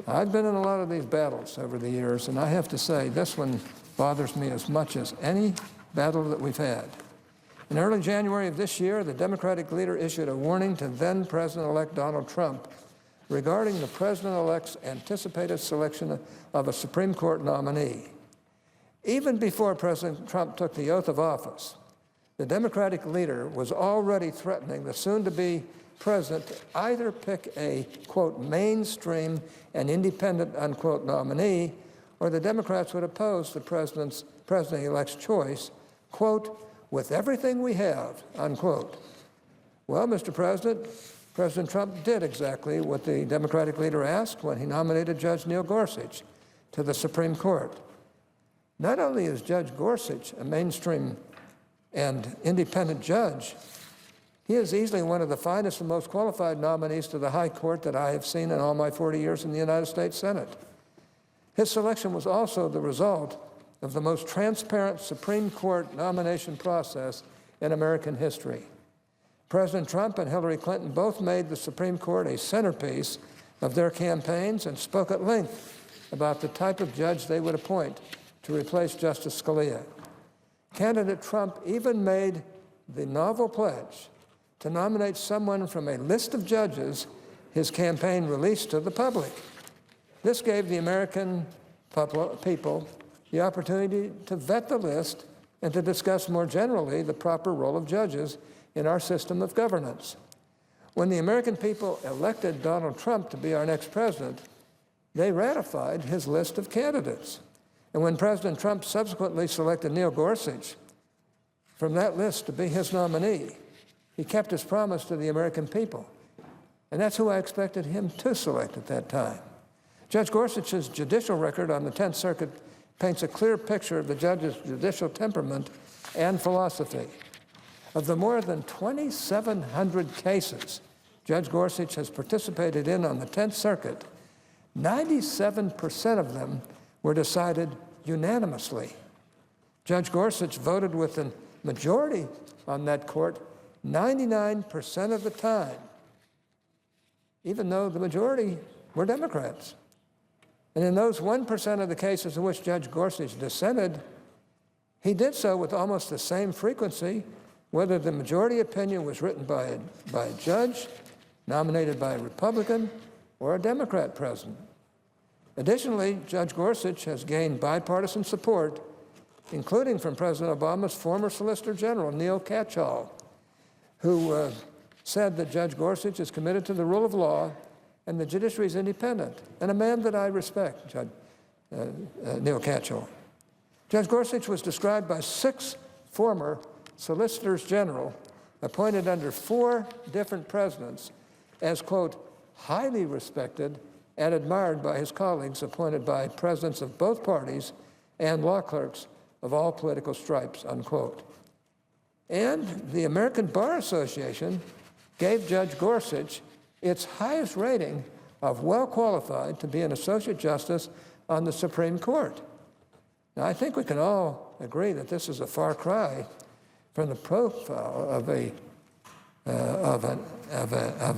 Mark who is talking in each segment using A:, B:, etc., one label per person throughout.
A: I've been in a lot of these battles over the years, and I have to say this one bothers me as much as any battle that we've had. In early January of this year, the Democratic leader issued a warning to then-President-elect Donald Trump regarding the President-elect's anticipated selection of a Supreme Court nominee. Even before President Trump took the oath of office, the Democratic leader was already threatening the soon-to-be president to either pick a, quote, mainstream and independent, unquote, nominee, or the Democrats would oppose the president-elect's choice, quote, with everything we have, unquote. Well, Mr. President, President Trump did exactly what the Democratic leader asked when he nominated Judge Neil Gorsuch to the Supreme Court. Not only is Judge Gorsuch a mainstream and independent judge, he is easily one of the finest and most qualified nominees to the High Court that I have seen in all my 40 years in the United States Senate. His selection was also the result of the most transparent Supreme Court nomination process in American history. President Trump and Hillary Clinton both made the Supreme Court a centerpiece of their campaigns and spoke at length about the type of judge they would appoint to replace Justice Scalia. Candidate Trump even made the novel pledge to nominate someone from a list of judges his campaign released to the public. This gave the American people the opportunity to vet the list and to discuss more generally the proper role of judges in our system of governance. When the American people elected Donald Trump to be our next president, they ratified his list of candidates. And when President Trump subsequently selected Neil Gorsuch from that list to be his nominee, he kept his promise to the American people. And that's who I expected him to select at that time. Judge Gorsuch's judicial record on the 10th Circuit paints a clear picture of the judge's judicial temperament and philosophy. Of the more than 2,700 cases Judge Gorsuch has participated in on the 10th Circuit, 97% of them were decided unanimously. Judge Gorsuch voted with a majority on that court 99% of the time, even though the majority were Democrats. And in those 1% of the cases in which Judge Gorsuch dissented, he did so with almost the same frequency, whether the majority opinion was written by a judge, nominated by a Republican, or a Democrat president. Additionally, Judge Gorsuch has gained bipartisan support, including from President Obama's former Solicitor General, Neil Katyal, who said that Judge Gorsuch is committed to the rule of law and the judiciary is independent, and a man that I respect, Judge Neil Katyal. Judge Gorsuch was described by 6 former Solicitors General appointed under 4 different presidents as, quote, highly respected and admired by his colleagues appointed by presidents of both parties and law clerks of all political stripes, unquote. And the American Bar Association gave Judge Gorsuch its highest rating of well qualified to be an Associate Justice on the Supreme Court. Now, I think we can all agree that this is a far cry from the profile of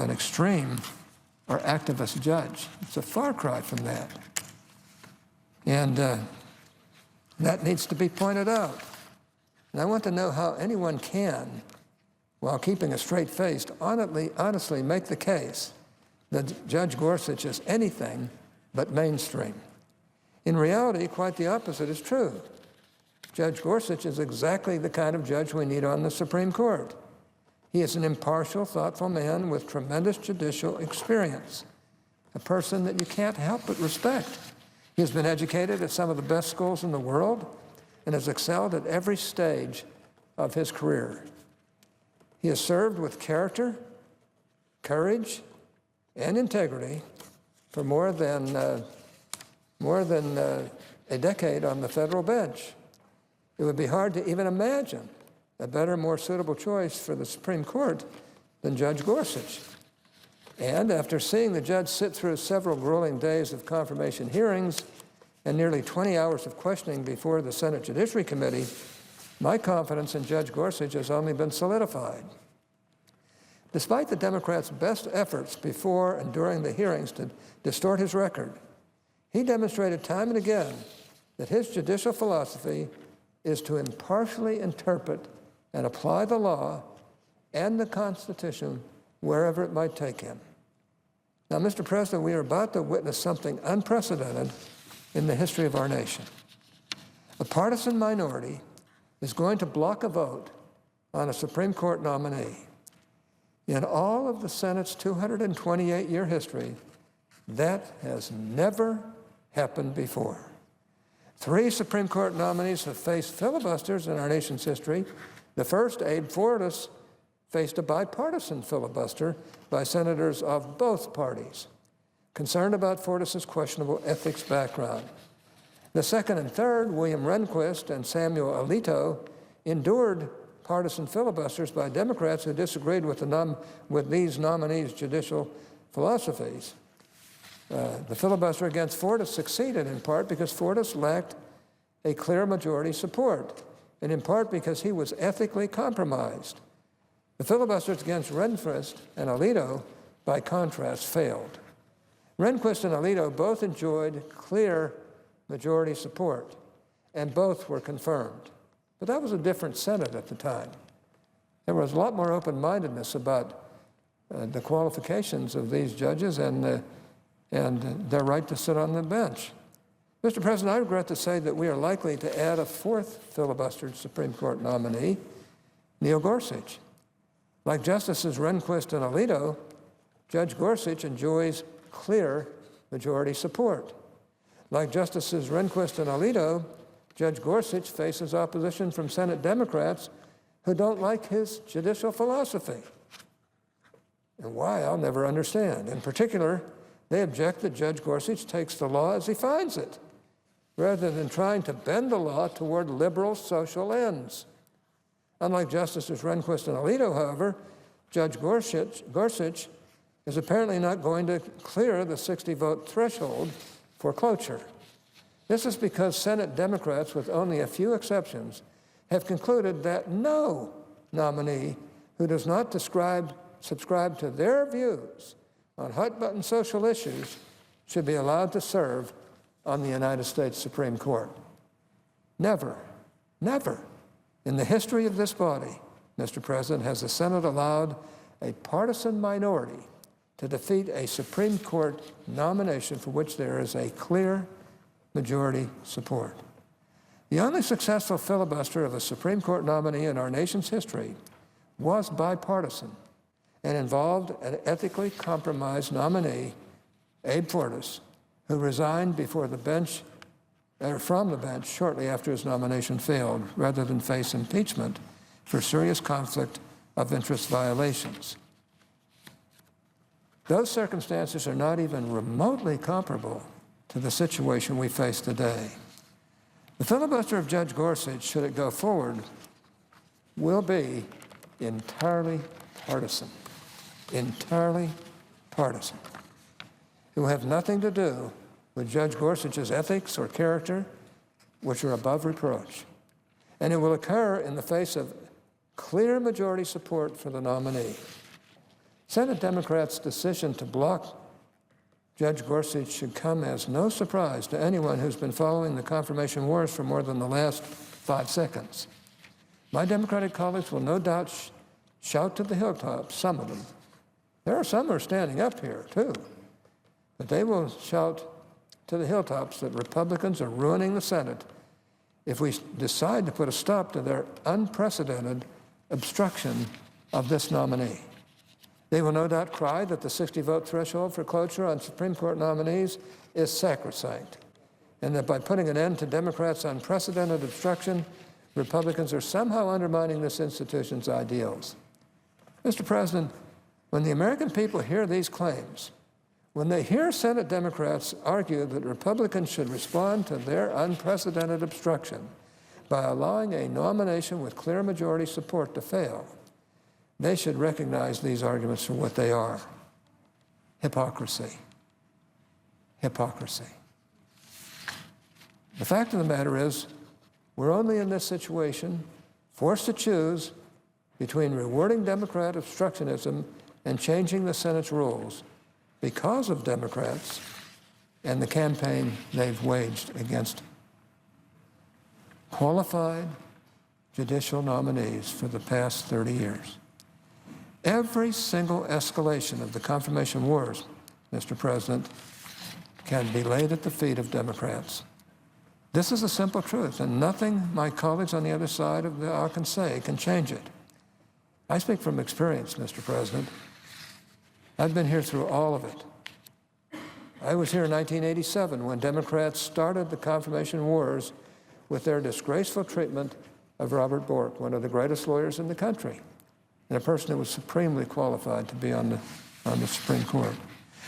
A: an extreme or activist judge. It's a far cry from that. And that needs to be pointed out. And I want to know how anyone can, while keeping a straight face, honestly make the case that Judge Gorsuch is anything but mainstream. In reality, quite the opposite is true. Judge Gorsuch is exactly the kind of judge we need on the Supreme Court. He is an impartial, thoughtful man with tremendous judicial experience, a person that you can't help but respect. He has been educated at some of the best schools in the world and has excelled at every stage of his career. He has served with character, courage, and integrity for more than a decade on the federal bench. It would be hard to even imagine a better, more suitable choice for the Supreme Court than Judge Gorsuch. And after seeing the judge sit through several grueling days of confirmation hearings and nearly 20 hours of questioning before the Senate Judiciary Committee, my confidence in Judge Gorsuch has only been solidified. Despite the Democrats' best efforts before and during the hearings to distort his record, He demonstrated time and again that his judicial philosophy is to impartially interpret and apply the law and the Constitution wherever it might take him. Now, Mr. President, we are about to witness something unprecedented in the history of our nation. A partisan minority is going to block a vote on a Supreme Court nominee. In all of the Senate's 228-year history, that has never happened before. 3 Supreme Court nominees have faced filibusters in our nation's history. The first, Abe Fortas, faced a bipartisan filibuster by senators of both parties, concerned about Fortas's questionable ethics background. The second and third, William Rehnquist and Samuel Alito, endured partisan filibusters by Democrats who disagreed with these nominees' judicial philosophies. The filibuster against Fortas succeeded in part because Fortas lacked a clear majority support, and in part because he was ethically compromised. The filibusters against Rehnquist and Alito, by contrast, failed. Rehnquist and Alito both enjoyed clear majority support, and both were confirmed. But that was a different Senate at the time. There was a lot more open-mindedness about the qualifications of these judges and their right to sit on the bench. Mr. President, I regret to say that we are likely to add a 4th filibustered Supreme Court nominee, Neil Gorsuch. Like Justices Rehnquist and Alito, Judge Gorsuch enjoys clear majority support. Like Justices Rehnquist and Alito, Judge Gorsuch faces opposition from Senate Democrats who don't like his judicial philosophy. And why, I'll never understand. In particular, they object that Judge Gorsuch takes the law as he finds it, rather than trying to bend the law toward liberal social ends. Unlike Justices Rehnquist and Alito, however, Judge Gorsuch is apparently not going to clear the 60-vote threshold for cloture. This is because Senate Democrats, with only a few exceptions, have concluded that no nominee who does not subscribe to their views on hot-button social issues should be allowed to serve on the United States Supreme Court. Never, never in the history of this body, Mr. President, has the Senate allowed a partisan minority to defeat a Supreme Court nomination for which there is a clear majority support. The only successful filibuster of a Supreme Court nominee in our nation's history was bipartisan and involved an ethically compromised nominee, Abe Fortas, who resigned from the bench shortly after his nomination failed, rather than face impeachment for serious conflict of interest violations. Those circumstances are not even remotely comparable to the situation we face today. The filibuster of Judge Gorsuch, should it go forward, will be entirely partisan. Entirely partisan. It will have nothing to do with Judge Gorsuch's ethics or character, which are above reproach. And it will occur in the face of clear majority support for the nominee. Senate Democrats' decision to block Judge Gorsuch should come as no surprise to anyone who's been following the confirmation wars for more than the last 5 seconds. My Democratic colleagues will no doubt shout to the hilltops, some of them. There are some who are standing up here, too. But they will shout to the hilltops that Republicans are ruining the Senate if we decide to put a stop to their unprecedented obstruction of this nominee. They will no doubt cry that the 60-vote threshold for cloture on Supreme Court nominees is sacrosanct, and that by putting an end to Democrats' unprecedented obstruction, Republicans are somehow undermining this institution's ideals. Mr. President, when the American people hear these claims, when they hear Senate Democrats argue that Republicans should respond to their unprecedented obstruction by allowing a nomination with clear majority support to fail, they should recognize these arguments for what they are: hypocrisy. Hypocrisy. The fact of the matter is, we're only in this situation forced to choose between rewarding Democrat obstructionism and changing the Senate's rules because of Democrats and the campaign they've waged against qualified judicial nominees for the past 30 years. Every single escalation of the confirmation wars, Mr. President, can be laid at the feet of Democrats. This is a simple truth, and nothing my colleagues on the other side of the aisle can say can change it. I speak from experience, Mr. President. I've been here through all of it. I was here in 1987 when Democrats started the confirmation wars with their disgraceful treatment of Robert Bork, one of the greatest lawyers in the country, and a person who was supremely qualified to be on the Supreme Court.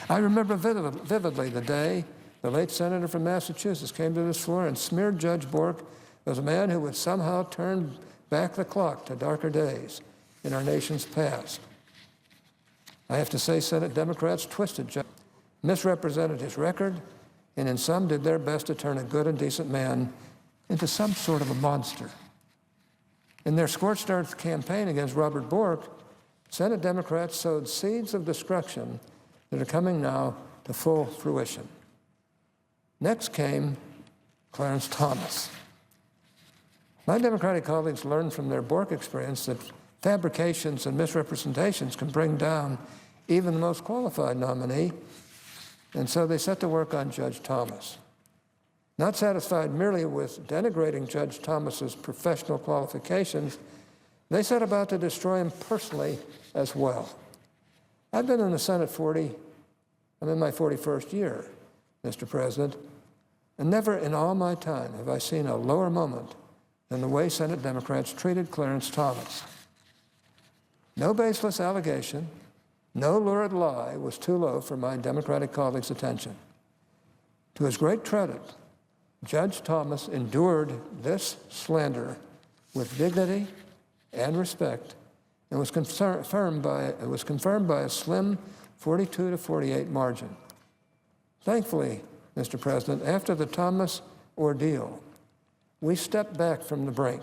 A: I remember vividly the day the late senator from Massachusetts came to this floor and smeared Judge Bork as a man who would somehow turn back the clock to darker days in our nation's past. I have to say, Senate Democrats twisted Judge, misrepresented his record, and in some did their best to turn a good and decent man into some sort of a monster. In their scorched earth campaign against Robert Bork, Senate Democrats sowed seeds of destruction that are coming now to full fruition. Next came Clarence Thomas. My Democratic colleagues learned from their Bork experience that fabrications and misrepresentations can bring down even the most qualified nominee, and so they set to work on Judge Thomas. Not satisfied merely with denigrating Judge Thomas's professional qualifications, they set about to destroy him personally as well. I've been in the Senate I'm in my 41st year, Mr. President, and never in all my time have I seen a lower moment than the way Senate Democrats treated Clarence Thomas. No baseless allegation, no lurid lie was too low for my Democratic colleagues' attention. To his great credit, Judge Thomas endured this slander with dignity and respect and was confirmed by a slim 42-48 margin. Thankfully, Mr. President, after the Thomas ordeal, we stepped back from the brink.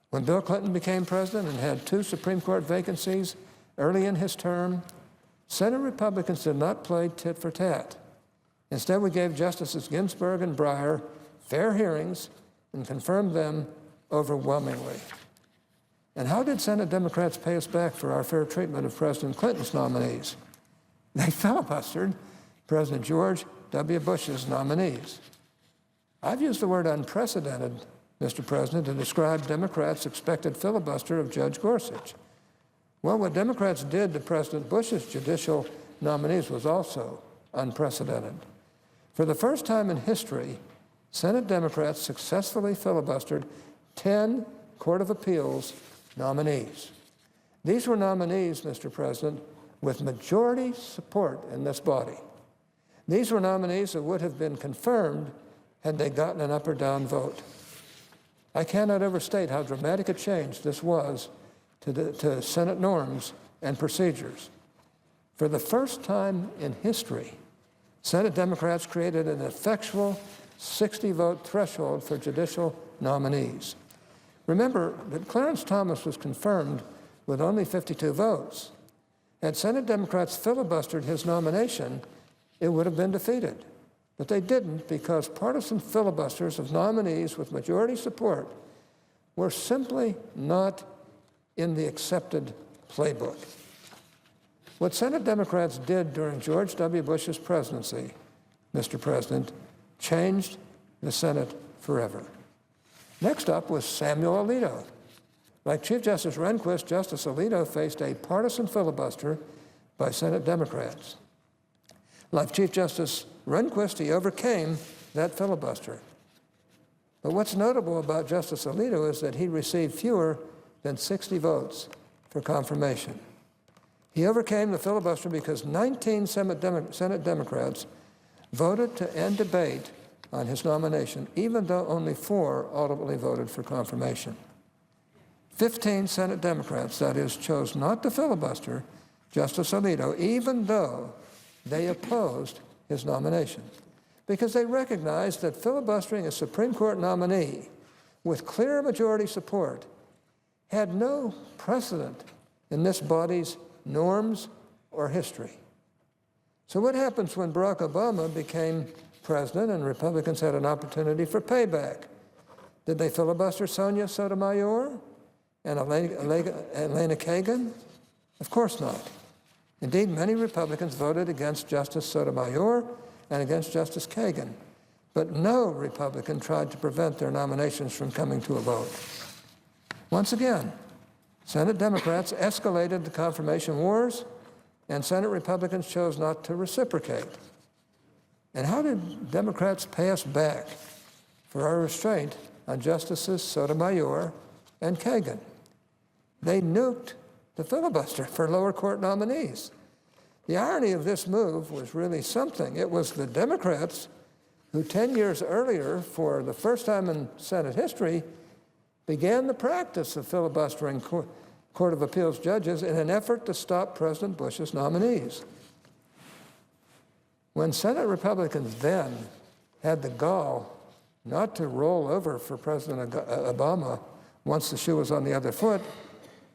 A: When Bill Clinton became president and had 2 Supreme Court vacancies early in his term, Senate Republicans did not play tit for tat. Instead, we gave Justices Ginsburg and Breyer fair hearings and confirmed them overwhelmingly. And how did Senate Democrats pay us back for our fair treatment of President Clinton's nominees? They filibustered President George W. Bush's nominees. I've used the word unprecedented, Mr. President, to describe Democrats' expected filibuster of Judge Gorsuch. Well, what Democrats did to President Bush's judicial nominees was also unprecedented. For the first time in history, Senate Democrats successfully filibustered 10 Court of Appeals nominees. These were nominees, Mr. President, with majority support in this body. These were nominees that would have been confirmed had they gotten an up or down vote. I cannot overstate how dramatic a change this was to Senate norms and procedures. For the first time in history, Senate Democrats created an effectual 60-vote threshold for judicial nominees. Remember that Clarence Thomas was confirmed with only 52 votes. Had Senate Democrats filibustered his nomination, it would have been defeated. But they didn't, because partisan filibusters of nominees with majority support were simply not in the accepted playbook. What Senate Democrats did during George W. Bush's presidency, Mr. President, changed the Senate forever. Next up was Samuel Alito. Like Chief Justice Rehnquist, Justice Alito faced a partisan filibuster by Senate Democrats. Like Chief Justice Rehnquist, he overcame that filibuster. But what's notable about Justice Alito is that he received fewer than 60 votes for confirmation. He overcame the filibuster because 19 Senate Democrats voted to end debate on his nomination, even though only 4 ultimately voted for confirmation. 15 Senate Democrats, that is, chose not to filibuster Justice Alito, even though they opposed his nomination, because they recognized that filibustering a Supreme Court nominee with clear majority support had no precedent in this body's norms or history. So what happens when Barack Obama became president, and Republicans had an opportunity for payback. Did they filibuster Sonia Sotomayor and Elena Kagan? Of course not. Indeed, many Republicans voted against Justice Sotomayor and against Justice Kagan, but no Republican tried to prevent their nominations from coming to a vote. Once again, Senate Democrats escalated the confirmation wars, and Senate Republicans chose not to reciprocate. And how did Democrats pay us back for our restraint on Justices Sotomayor and Kagan? They nuked the filibuster for lower court nominees. The irony of this move was really something. It was the Democrats who 10 years earlier, for the first time in Senate history, began the practice of filibustering Court of Appeals judges in an effort to stop President Bush's nominees. When Senate Republicans then had the gall not to roll over for President Obama once the shoe was on the other foot,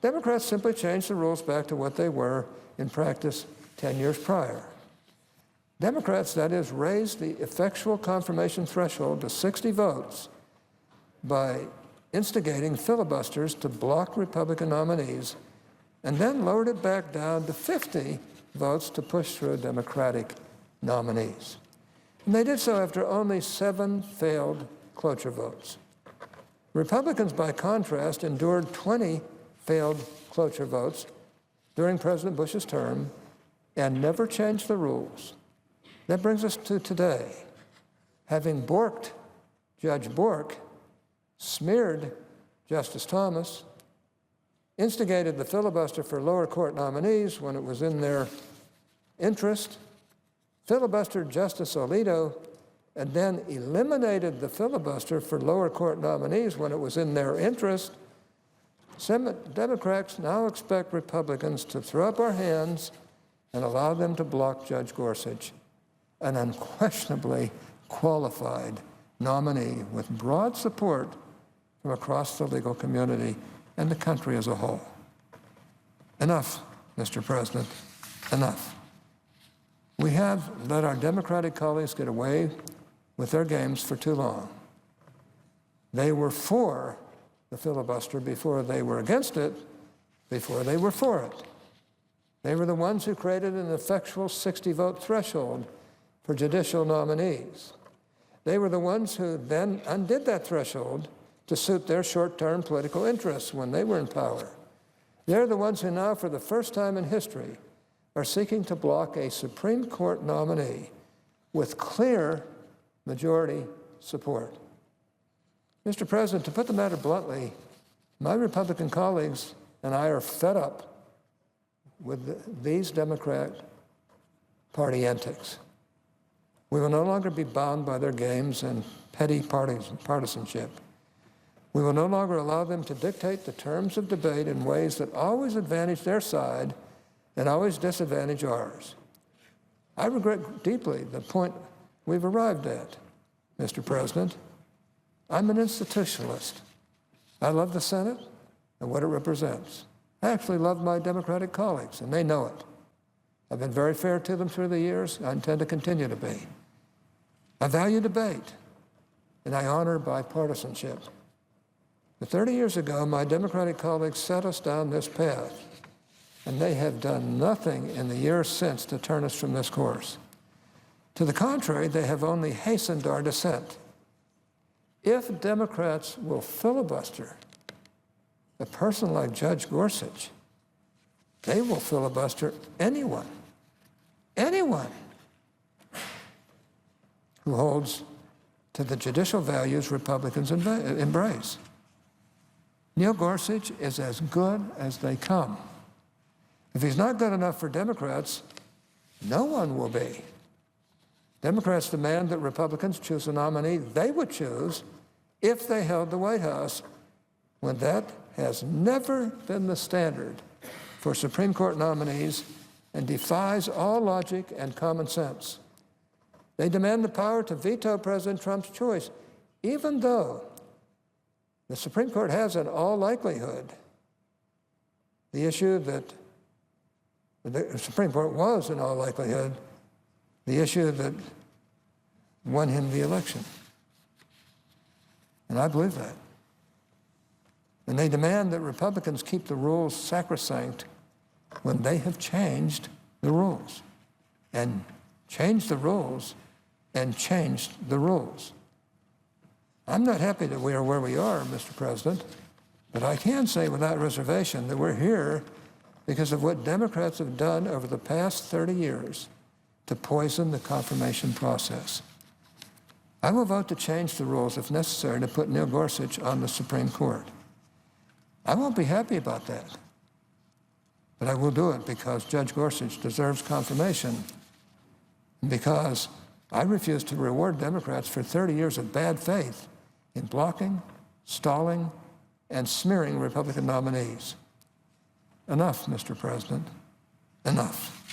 A: Democrats simply changed the rules back to what they were in practice 10 years prior. Democrats, that is, raised the effectual confirmation threshold to 60 votes by instigating filibusters to block Republican nominees, and then lowered it back down to 50 votes to push through Democratic nominees. And they did so after only 7 failed cloture votes. Republicans, by contrast, endured 20 failed cloture votes during President Bush's term and never changed the rules. That brings us to today. Having borked Judge Bork, smeared Justice Thomas, instigated the filibuster for lower court nominees when it was in their interest, filibustered Justice Alito, and then eliminated the filibuster for lower court nominees when it was in their interest, Democrats now expect Republicans to throw up our hands and allow them to block Judge Gorsuch, an unquestionably qualified nominee with broad support from across the legal community and the country as a whole. Enough, Mr. President, enough. We have let our Democratic colleagues get away with their games for too long. They were for the filibuster before they were against it, before they were for it. They were the ones who created an effectual 60-vote threshold for judicial nominees. They were the ones who then undid that threshold to suit their short-term political interests when they were in power. They're the ones who now, for the first time in history, are seeking to block a Supreme Court nominee with clear majority support. Mr. President, to put the matter bluntly, my Republican colleagues and I are fed up with these Democrat Party antics. We will no longer be bound by their games and petty partisanship. We will no longer allow them to dictate the terms of debate in ways that always advantage their side and always disadvantage ours. I regret deeply the point we've arrived at, Mr. President. I'm an institutionalist. I love the Senate and what it represents. I actually love my Democratic colleagues, and they know it. I've been very fair to them through the years. I intend to continue to be. I value debate, and I honor bipartisanship. But 30 years ago, my Democratic colleagues set us down this path, and they have done nothing in the years since to turn us from this course. To the contrary, they have only hastened our descent. If Democrats will filibuster a person like Judge Gorsuch, they will filibuster anyone who holds to the judicial values Republicans embrace. Neil Gorsuch is as good as they come. If he's not good enough for Democrats, no one will be. Democrats demand that Republicans choose a nominee they would choose if they held the White House, when that has never been the standard for Supreme Court nominees and defies all logic and common sense. They demand the power to veto President Trump's choice, even though the Supreme Court has, in all likelihood, the issue that the Supreme Court was, in all likelihood, the issue that won him the election. And I believe that. And they demand that Republicans keep the rules sacrosanct when they have changed the rules and changed the rules and changed the rules. I'm not happy that we are where we are, Mr. President, but I can say without reservation that we're here because of what Democrats have done over the past 30 years to poison the confirmation process. I will vote to change the rules if necessary to put Neil Gorsuch on the Supreme Court. I won't be happy about that, but I will do it because Judge Gorsuch deserves confirmation and because I refuse to reward Democrats for 30 years of bad faith in blocking, stalling, and smearing Republican nominees. Enough, Mr. President, enough.